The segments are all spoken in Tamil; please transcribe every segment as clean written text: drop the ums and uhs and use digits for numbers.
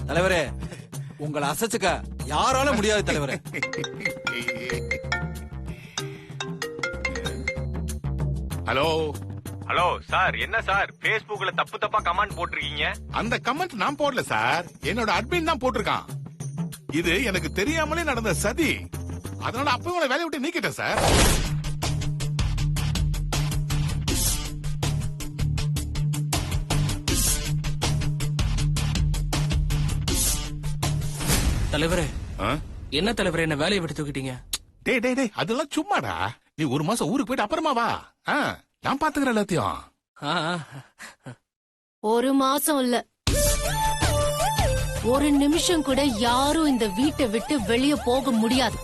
தலைவரே, உங்களை அசைச்சுக்க யாரால முடியாது தலைவரே. ஹலோ ஹலோ சார், என்ன சார் Facebookல தப்பா கமெண்ட் போட்டிருக்கீங்க? அந்த கமெண்ட் நான் போடல சார், என்னோட அட்மின் தான் போட்டிருக்கான். இது எனக்கு தெரியாமலே நடந்த சதி. அதனால அப்ப உங்களை வேலையை விட்டு நீக்கிட்டேன் சார். தலைவரே, என்ன தலைவரே என்ன வேலையை விட்டு தூக்கிட்டீங்க? டேய் டேய் டேய், அதெல்லாம் சும்மாடா. நீ ஒரு மாசம் ஊருக்கு போயிட்டு அப்புறமா வா. நான் பாத்துக்கிறேன் எல்லாத்தையும். ஒரு மாசம் இல்ல, ஒரு நிமிஷம் கூட யாரும் இந்த வீட்டை விட்டு வெளியே போக முடியாது.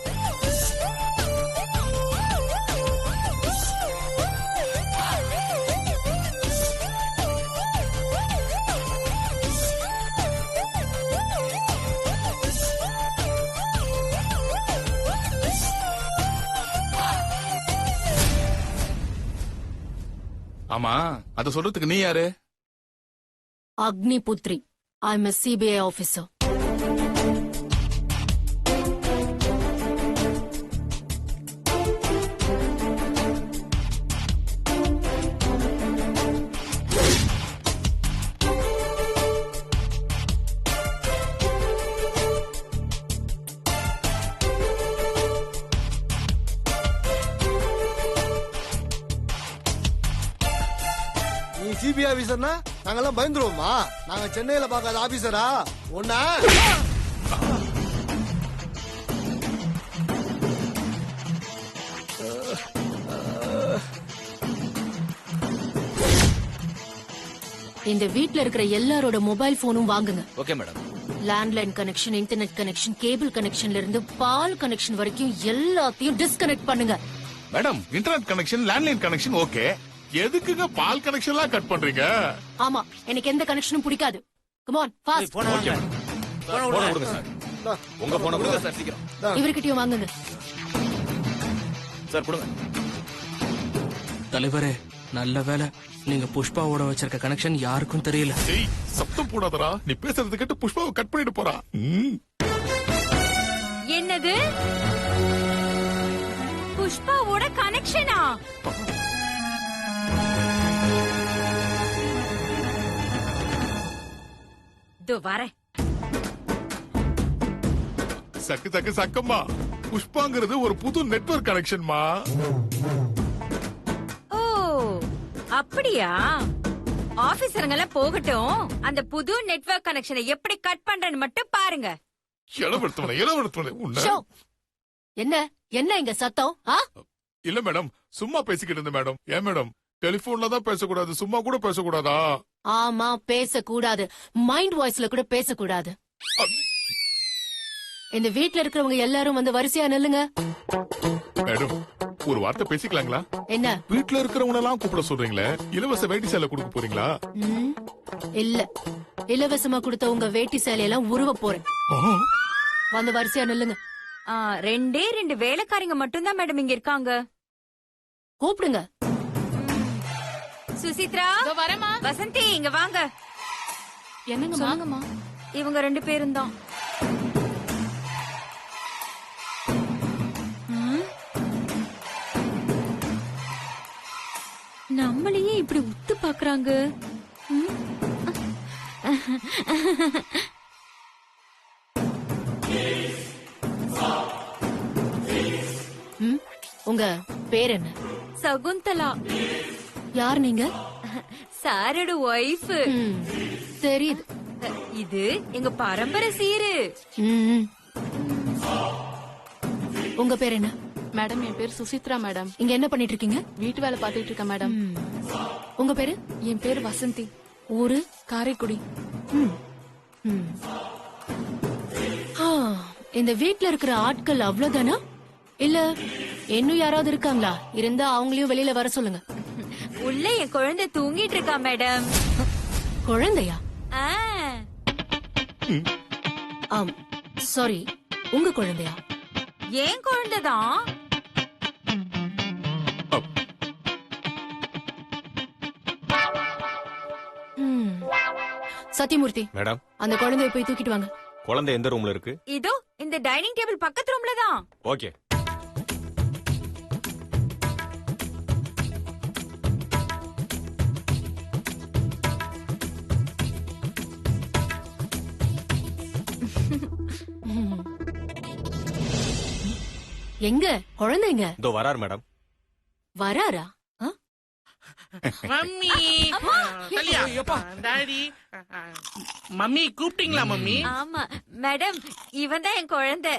ஆமா, அத சொல்றதுக்கு நீ யாரு? Agniputri. I am a CBI officer. CBI ஆபீசர்னா நாங்கெல்லாம் பயந்துருவோமா? நாங்க சென்னையில பாக்காத ஆபீசரா ஒன்னா? இந்த வீட்ல இருக்கிற எல்லாரோட மொபைல் போனும் வாங்குங்க. Okay madam. Landline connection, internet connection, cable கனெக்ஷன்ல இருந்து பால் கனெக்ஷன் வரைக்கும் எல்லாத்தையும் டிஸ்கனெக்ட் பண்ணுங்க. Madam, internet connection, landline connection okay. எதுக்குங்க பால் கனெக்ஷன் எல்லாம் கட் பண்றீங்க? ஆமா, எனக்கு எந்த கனெக்ஷனும் பிடிக்காது. Come on fast. போன் கொடுங்க சார். உங்க போன கொடுங்க சார், சீக்கிரம். இவர்கிட்டயும் வாங்குங்க சார், கொடுங்க. தலைவரே, நல்ல வேலை நீங்க புஷ்பாவோட வச்சிருக்க கனெக்ஷன் யாருக்கும் தெரியல. ஏய், சத்தம் போடாதடா. நீ பேசுறது கேட்டு புஷ்பாவை கட் பண்ணிட்டு போறா. என்னது? புஷ்பாவோட கனெக்ஷனா? தோ வரேன். சக்கு சக்கு சக்கம்மா, புஷ்பாங்கிறது ஒரு புது நெட்வொர்க் கனெக்ஷன்மா. ஓ அப்படியா? ஆபீசருங்க போகட்டும், அந்த புது நெட்வொர்க் கனெக்ஷனை எப்படி கட் பண்றேன்னு மட்டும் பாருங்க. என்ன என்ன இங்க சத்தம்? இல்ல மேடம், சும்மா பேசிக்கிட்டு இருந்தேன் மேடம். ஏன் மேடம், டெலிபோன்ல தான் பேசக்கூடாது, சும்மா கூட பேசக்கூடாதா? ஆமா, பேசக்கூடாது. மைண்ட் வாய்ஸ்ல கூட பேசக்கூடாது. இந்த வீட்ல இருக்கிறவங்க எல்லாரும் வந்து வரிசையா நில்லுங்க. மேடம், ஒரு வார்த்தை பேசிக்கலாங்களா? என்ன? வீட்ல இருக்கிறவங்க எல்லாம் கூப்பிட சொல்றீங்களே, இலவச வேட்டி சேலை கொடுக்க போறீங்களா? இல்ல, இலவசமா கொடுத்த உங்க வேட்டி சேலையெல்லாம் உருவ போறேன். வந்து வரிசையா நில்லுங்க. 2 வேலைக்காரங்க மட்டும்தான் மேடம் இங்க இருக்காங்க. கூப்பிடுங்க. சுசித்ரா, வரமா. வசந்தி, இங்க வாங்க. என்னங்கம்மா? இவங்க 2 பேரும் தான். நம்மளையே இப்படி உத்து பாக்குறாங்க. உங்க பேர் என்ன? சகுந்தலா. யார் நீங்க? சாரோட ஒய்ஃப். தெரியுது. இது எங்க பரம்பரை சீரு. உங்க பேர் என்ன? மேடம், என் பேர் சுசித்ரா மேடம். இங்க என்ன பண்ணிட்டு இருக்கீங்க? வீட்டு வேலை பாத்துட்டு இருக்கேன் மேடம். உங்க பேரு? என் பேர் வசந்தி. ஊரு? காரைக்குடி. இந்த வீட்ல இருக்கிற ஆட்கள் அவ்வளவுதானா, இல்ல இன்னும் யாராவது இருக்காங்களா? இருந்தா அவங்களையும் வெளியில வர சொல்லுங்க. உள்ள என் குழந்தை தூங்கிட்டு இருக்கா மேடம். குழந்தையா? சாரி, உங்க குழந்தையா? ஏன் குழந்தைதான். சத்யமூர்த்தி, மேடம், அந்த குழந்தைய போய் தூக்கிட்டு வாங்க. குழந்தை எந்த ரூம்ல இருக்கு? இதோ இந்த டைனிங் டேபிள் பக்கத்து ரூம்ல தான். ஓகே. எங்க குழந்தைங்க? இதோ வரார் மேடம். வராரா? ஆ? மம்மி கல்யா டாடி மம்மி கூப்பிட்டீங்களா மம்மி? ஆமா மேடம், இவன் தான் என் குழந்தை.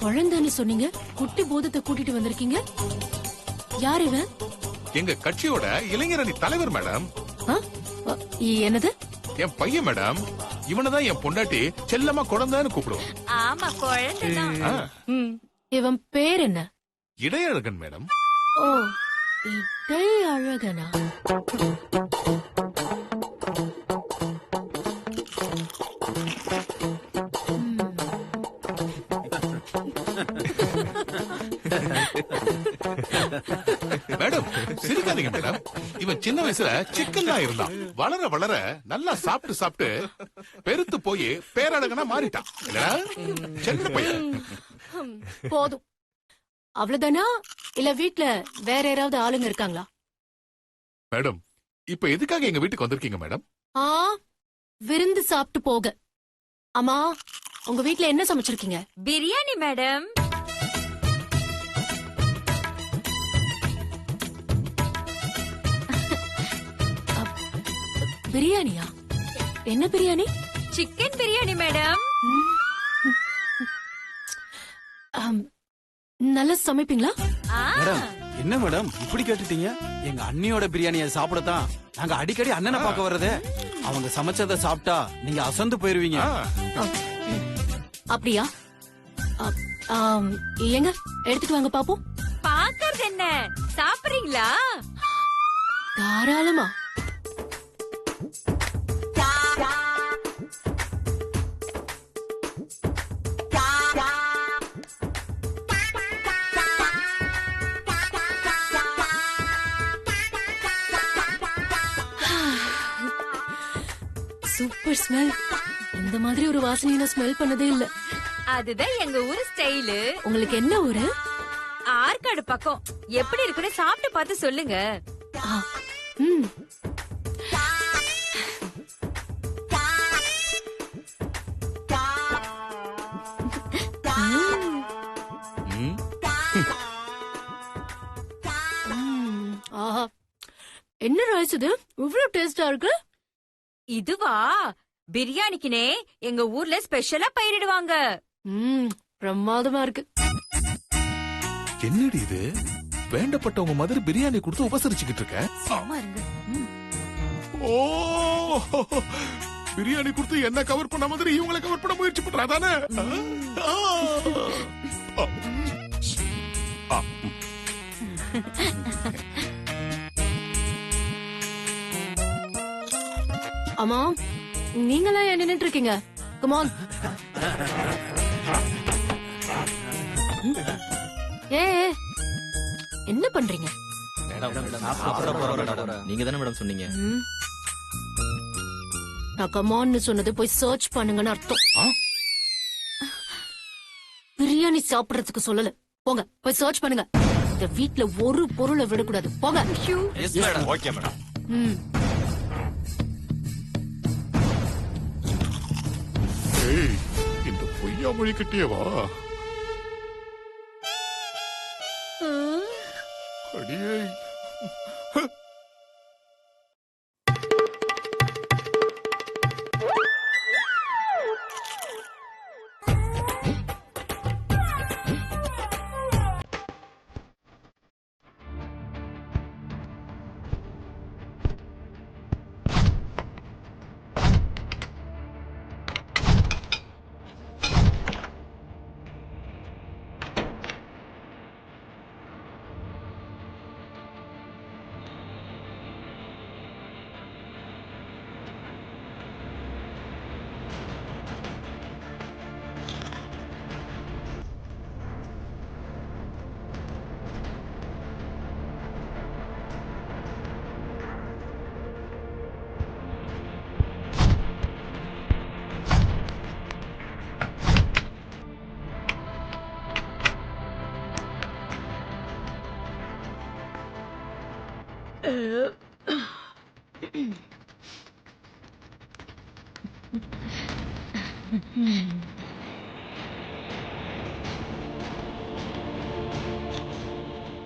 குழந்தைன்னு சொன்னீங்க, குட்டி போதத்தை கூட்டிட்டு வந்திருக்கீங்க. யார் இவன்? எங்க கட்சியோட இளைஞரணி தலைவர் மேடம். ஆ? அ, என்னது? என் பையன் மேடம். இவனதான் என் பொண்டாட்டி செல்லமா குழந்தைன்னு கூப்பிடுவோம். ஆமா குழந்தை தான். ஆ, இவன் பேர் என்ன? இடையழகன் மேடம். ஓ, இடை அழகனா? Madam சிரிக்காதீங்க madam. இவன் சின்ன வயசுல சிக்கன் தான் இருந்தான். வளர வளர நல்லா சாப்பிட்டு சாப்பிட்டு பெருத்து போய் பேரழகனா மாறிட்டான். இல்லடா? சின்ன பையன். போதும். அவ்வளவுதானா? இல்ல வீட்ல வேற யாராவது ஆளுங்க இருக்காங்களா? மேடம் இப்ப எதுக்காக எங்க வீட்டுக்கு வந்திருக்கீங்க மேடம்? ஆ, விருந்து சாப்பிட்டு போக. அம்மா, உங்க வீட்ல என்ன சமைச்சிருக்கீங்க? பிரியாணி மேடம். பிரியாணியா? என்ன பிரியாணி? Chicken biryani madam. ஆம், நல்லா சமைப்பீங்களா? ஆ, மேடம், என்ன மேடம் இப்படி கேட்டுட்டீங்க? எங்க அண்ணியோட பிரியாணியை சாப்பிடத்தான் நாங்க அடிக்கடி அண்ணனை பார்க்க வர்றதே. அவங்க சமைச்சதை சாப்பிட்டா நீங்க அசந்து போயிருவீங்க. ஆ, அப்படியா? அ, ஆம், எங்க எடுத்துட்டு வாங்க பாப்போம். பாக்கறது என்ன, சாப்பிடுறீங்களா? தாராளமா. Super smell. இந்த மாதிரி ஒரு வாசனையை நான் ஸ்மெல் பண்ணதே இல்ல. அதுதான் எங்க ஊரு ஸ்டைலு. உங்களுக்கு என்ன ஊரு? ஆற்காடு பக்கம். எப்படி இருக்குன்னு சாப்பிட்டு பார்த்து சொல்லுங்க. ஆ, ம். ம். ம். ஆஹா. என்ன ரைஸ் இது இவ்வளவு டேஸ்டா இருக்கு? இதுவா பிரியாணிக்குனே எங்க ஊர்ல ஸ்பெஷலா பயிரிடுவாங்க. பிரமாதமா இருக்கு. என்னடி இது? வேண்டப்பட்டவங்க மாதிரி பிரியாணி கொடுத்து உபசரிச்சுக்கிட்டு இருக்க. சும்மா இருங்க. ஓ, பிரியாணி கொடுத்து என்ன கவர் பண்ண மாதிரி இவங்களை கவர் பண்ண முயற்சி பண்றாதானே? ஆ. ஆ. அம்மா, நீங்களா ஏன் நின்னுட்டு இருக்கீங்க? Come on. ஏ, என்ன பண்றீங்க? நீங்க தானே மேடம் சொன்னீங்க. ம். நான் கமான்னு சொன்னது போய் சர்ச் பண்ணுங்கன்னு அர்த்தம். ஆ? பிரியாணி சாப்பிடுறதுக்கு சொல்லல. போங்க போய் சர்ச் பண்ணுங்க. இந்த வீட்ல ஒரு பொருளை விடக்கூடாது. போங்க. Yes madam. Okay madam. ம். ஏய், இந்த பொய்யா மொழி கிட்டியவா? அடியே.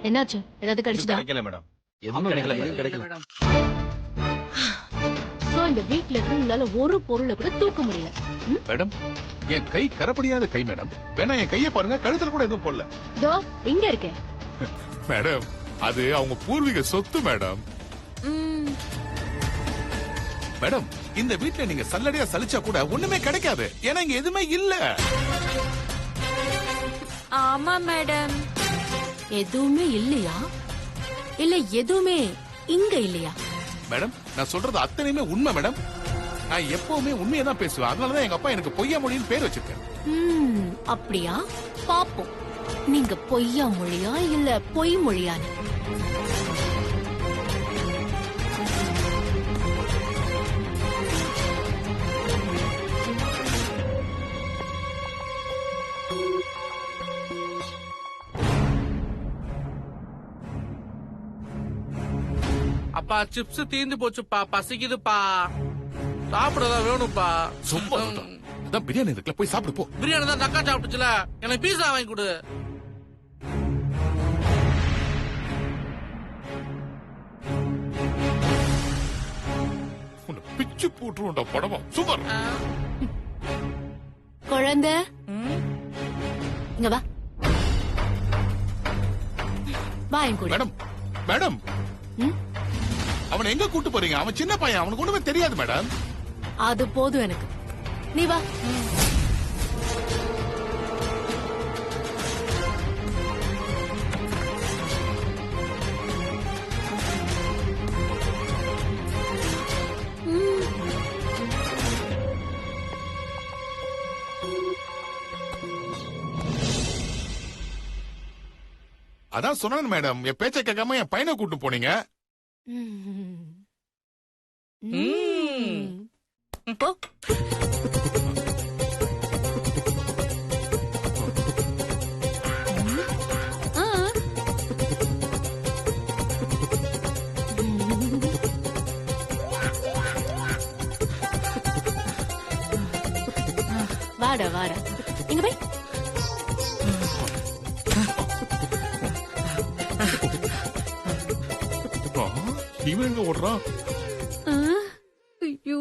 என்னாச்சு? ஏதாவது கிடைச்சதா? கிடைக்கல மேடம். ஆமா, கிடைக்கல. So, இந்த வீட்ல இருந்து உங்களால ஒரு பொருளை கூட தூக்க முடியல. மேடம் என் கை கரப்படியாத கை மேடம். வேணா என் கையை பாருங்க, கழுத்துல கூட எதுவும் போடல. தோ இங்க இருக்கே. மேடம் அது அவங்க பூர்வீக சொத்து மேடம். மேடம் இந்த வீட்ல நீங்க சல்லடையா சலிச்சா கூட ஒண்ணுமே கிடைக்காது. ஏன்னா இங்க எதுவுமே இல்ல. ஆமா மேடம். எதுவுமே இல்லையா? இல்ல எதுவுமே இங்க இல்லையா? மேடம் நான் சொல்றது அத்தனையுமே உண்மை மேடம். நான் எப்பவுமே உண்மையை தான் பேசுவேன். அதனாலதான் எங்க அப்பா எனக்கு பொய்யா மொழின்னு பேர் வச்சிருக்கேன். அப்படியா? பாப்போம் நீங்க பொய்யா மொழியா இல்ல பொய் மொழியான்னு. அப்பா சிப்ஸ் தீந்து போச்சுப்பா, பசிக்குதுப்பா, சாப்பிடதான் வேணும்ப்பா. சும்மா அதான் பிரியாணி இருக்குல்ல, போய் சாப்பிடு போ. பிரியாணி தான் தக்கா சாப்பிட்டுச்சுல, எனக்கு பீஸா வாங்கி கொடு. உன்னை பிச்சு போட்டுருவோம்டா படமா. சூப்பர். குழந்தை இங்க வா. வா என் கூட. மேடம் மேடம் அவனை எங்க கூட்டு போறீங்க? அவன் சின்ன பையன், அவனுக்கு ஒண்ணுமே தெரியாது மேடம். அது போதும் எனக்கு. நீ வா. அதான் சொன்னேன் மேடம், என் பேச்சை கேட்காம என் பையனை கூட்டு போனீங்க. போ. வாடா வாடா இங்க போய். இவன் எங்க ஓடுறான்? ஐயோ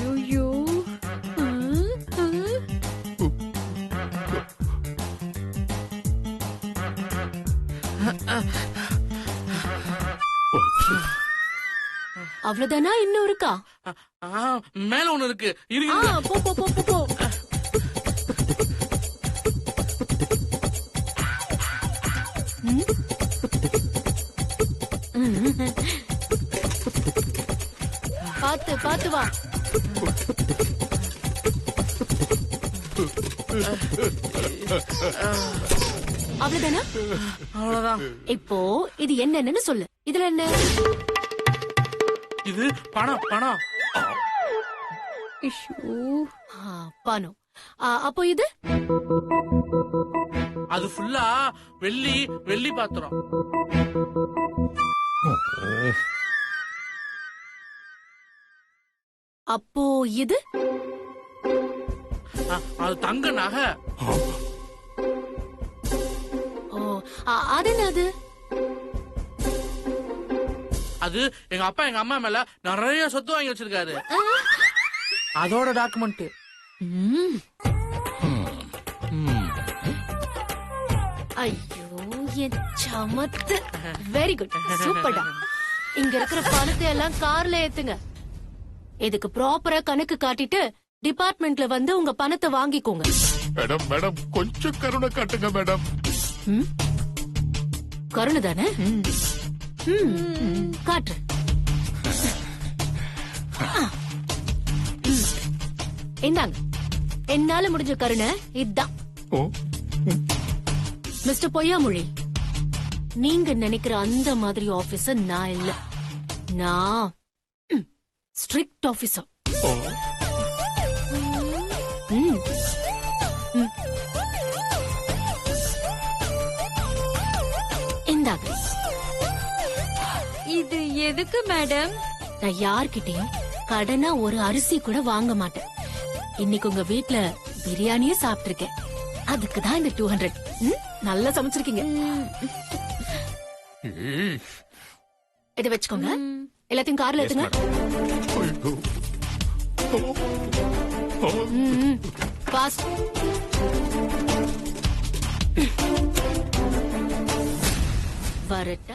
ஐயோ. அவ்வளவுதானா? இன்னும் இருக்கா? மேல ஒண்ணு இருக்கு. போ போ போ போ. பாத்து பாத்து வா. அவ்வளவுதானா? அவ்வளவுதான். இப்போ இது என்னன்னு சொல்லு. இதுல என்ன? இது பணம் பணம். பணம். அப்போ இது? அது ஃபுல்லா வெள்ளி வெள்ளி பாத்திரம். அப்போ இது? அது தங்க நகை. அது என்னது? அது எங்க அப்பா எங்க அம்மா மேல நிறைய சொத்து வாங்கி வச்சிருக்காரு. அதோட டாக்குமெண்ட். ஐயோ என் சமத்து. வெரி குட், சூப்பர்டா. இங்க இருக்கிற பணத்தை எல்லாம் கார்ல ஏத்துங்க. இதுக்கு ப்ராப்பரா கணக்கு காட்டிட்டு டிபார்ட்மெண்ட்ல வந்து உங்க பணத்தை வாங்கிக்கோங்க. மேடம் மேடம் கொஞ்சம் கருணை காட்டுங்க மேடம். கருணை தானே? காட்டு. இந்தாங்க, என்னால முடிஞ்ச கருணை இதுதான். மிஸ்டர் பொய்யாமொழி, நீங்க நினைக்கிற அந்த மாதிரி ஆபீசர் நான் இல்ல. நான் ஸ்ட்ரிக்ட் ஆபீசர். ம். ம். இந்தாங்க. இது எதுக்கு மேடம்? நான் யார்கிட்டயும் கடனா ஒரு அரிசி கூட வாங்க மாட்டேன். இன்னைக்கு உங்க வீட்ல பிரியாணியே சாப்பிட்டிருக்கேன். அதுக்கு தான் இந்த 200. நல்லா சமைச்சிருக்கீங்க. இதை வச்சுக்கோங்க. எல்லாத்தையும் கார்ல ஏத்துங்க. ஃபாஸ்ட். வரட்டா.